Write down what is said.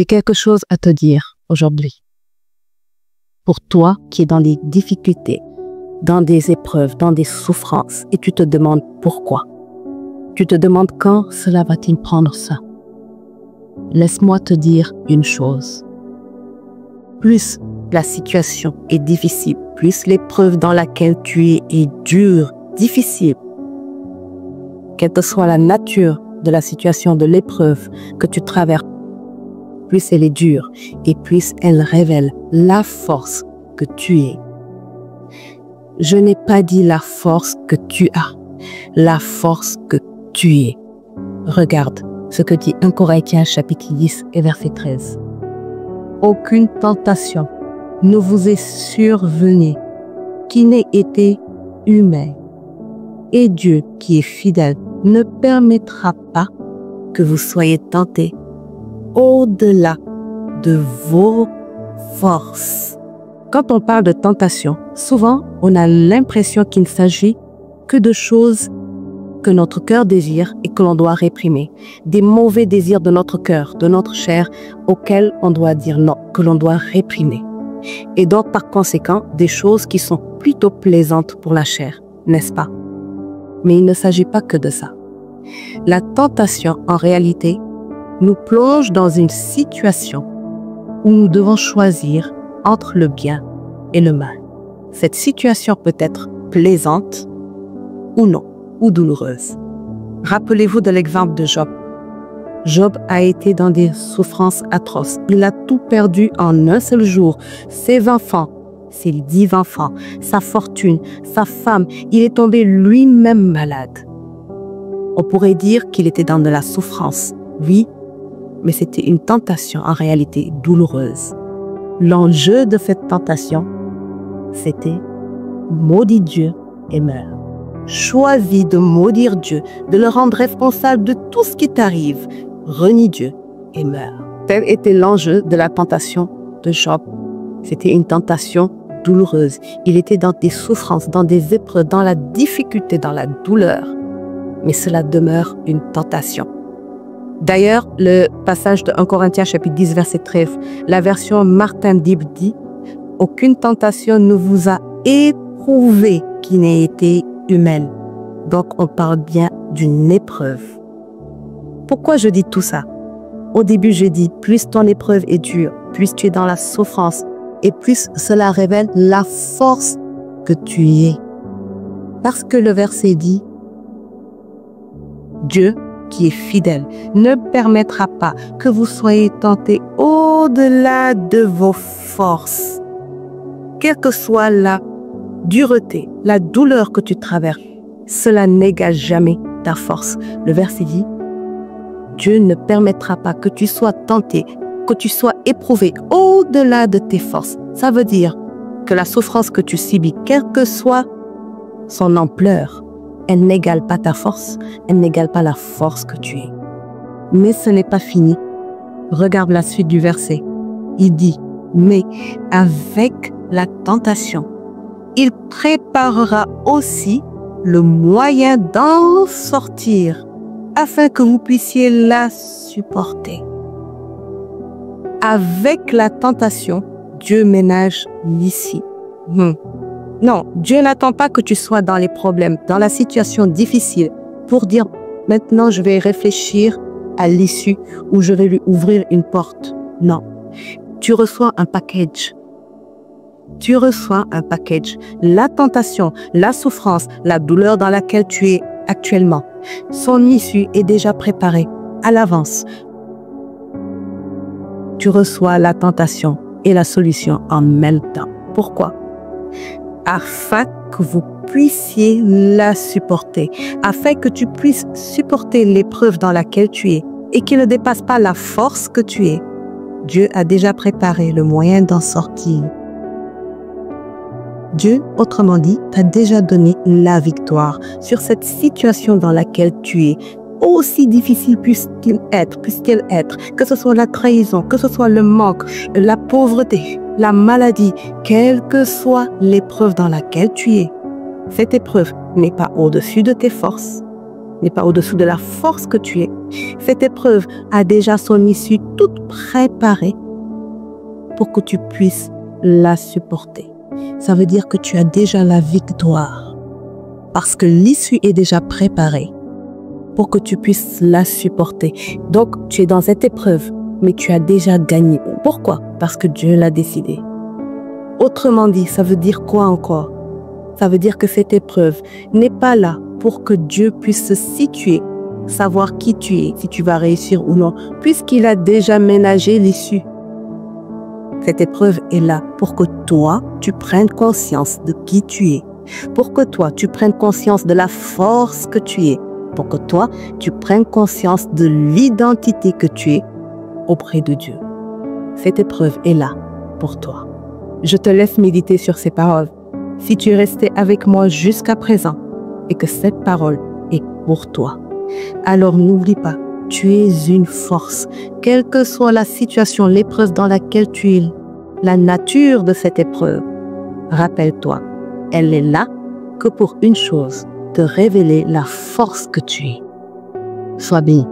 J'ai quelque chose à te dire aujourd'hui. Pour toi qui es dans des difficultés, dans des épreuves, dans des souffrances, et tu te demandes pourquoi. Tu te demandes quand cela va-t-il prendre ça. Laisse-moi te dire une chose. Plus la situation est difficile, plus l'épreuve dans laquelle tu es est dure, difficile, quelle que soit la nature de la situation, de l'épreuve que tu traverses, plus elle est dure et plus elle révèle la force que tu es. Je n'ai pas dit la force que tu as, la force que tu es. Regarde ce que dit 1 Corinthiens chapitre 10 et verset 13. Aucune tentation ne vous est survenue qui n'ait été humaine. Et Dieu, qui est fidèle, ne permettra pas que vous soyez tentés au-delà de vos forces. Quand on parle de tentation, souvent on a l'impression qu'il ne s'agit que de choses que notre cœur désire et que l'on doit réprimer. Des mauvais désirs de notre cœur, de notre chair, auxquels on doit dire non, que l'on doit réprimer. Et donc par conséquent, des choses qui sont plutôt plaisantes pour la chair, n'est-ce pas? Mais il ne s'agit pas que de ça. La tentation, en réalité, nous plonge dans une situation où nous devons choisir entre le bien et le mal. Cette situation peut être plaisante ou non, ou douloureuse. Rappelez-vous de l'exemple de Job. Job a été dans des souffrances atroces. Il a tout perdu en un seul jour. Ses enfants, ses 10 enfants, sa fortune, sa femme. Il est tombé lui-même malade. On pourrait dire qu'il était dans de la souffrance. Oui, mais c'était une tentation en réalité douloureuse. L'enjeu de cette tentation, c'était maudit Dieu et meurt. Choisis de maudire Dieu, de le rendre responsable de tout ce qui t'arrive. Renie Dieu et meurs. Tel était l'enjeu de la tentation de Job. C'était une tentation douloureuse. Il était dans des souffrances, dans des épreuves, dans la difficulté, dans la douleur. Mais cela demeure une tentation. D'ailleurs, le passage de 1 Corinthiens chapitre 10 verset 13, la version Martin Dib dit « Aucune tentation ne vous a éprouvé qui n'ait été humaine. » Donc on parle bien d'une épreuve. Pourquoi je dis tout ça? Au début, je dis plus ton épreuve est dure, plus tu es dans la souffrance et plus cela révèle la force que tu es. Parce que le verset dit Dieu, qui est fidèle, ne permettra pas que vous soyez tentés au-delà de vos forces. Quelle que soit la dureté, la douleur que tu traverses, cela n'égale jamais ta force. Le verset dit, Dieu ne permettra pas que tu sois tenté, que tu sois éprouvé au-delà de tes forces. Ça veut dire que la souffrance que tu subis, quelle que soit son ampleur, elle n'égale pas ta force, elle n'égale pas la force que tu es. Mais ce n'est pas fini. Regarde la suite du verset. Il dit, mais avec la tentation, il préparera aussi le moyen d'en sortir, afin que vous puissiez la supporter. Avec la tentation, Dieu ménage l'issue. Non, Dieu n'attend pas que tu sois dans les problèmes, dans la situation difficile, pour dire, maintenant je vais réfléchir à l'issue ou je vais lui ouvrir une porte. Non, tu reçois un package. Tu reçois un package. La tentation, la souffrance, la douleur dans laquelle tu es actuellement, son issue est déjà préparée à l'avance. Tu reçois la tentation et la solution en même temps. Pourquoi? Afin que vous puissiez la supporter, afin que tu puisses supporter l'épreuve dans laquelle tu es et qui ne dépasse pas la force que tu es. Dieu a déjà préparé le moyen d'en sortir. Dieu, autrement dit, t'a déjà donné la victoire sur cette situation dans laquelle tu es. Aussi difficile puisse-t-il être, que ce soit la trahison, que ce soit le manque, la pauvreté, la maladie, quelle que soit l'épreuve dans laquelle tu es. Cette épreuve n'est pas au-dessus de tes forces. n'est pas au-dessous de la force que tu es. Cette épreuve a déjà son issue toute préparée pour que tu puisses la supporter. Ça veut dire que tu as déjà la victoire parce que l'issue est déjà préparée pour que tu puisses la supporter. Donc, tu es dans cette épreuve, mais tu as déjà gagné. Pourquoi? Parce que Dieu l'a décidé. Autrement dit, ça veut dire quoi encore? Ça veut dire que cette épreuve n'est pas là pour que Dieu puisse se situer, savoir qui tu es, si tu vas réussir ou non, puisqu'il a déjà ménagé l'issue. Cette épreuve est là pour que toi, tu prennes conscience de qui tu es, pour que toi, tu prennes conscience de la force que tu es, pour que toi, tu prennes conscience de l'identité que tu es auprès de Dieu. Cette épreuve est là pour toi. Je te laisse méditer sur ces paroles. Si tu es resté avec moi jusqu'à présent et que cette parole est pour toi, alors n'oublie pas, tu es une force. Quelle que soit la situation, l'épreuve dans laquelle tu es, la nature de cette épreuve, rappelle-toi, elle est là que pour une chose, te révéler la force que tu es. Sois béni.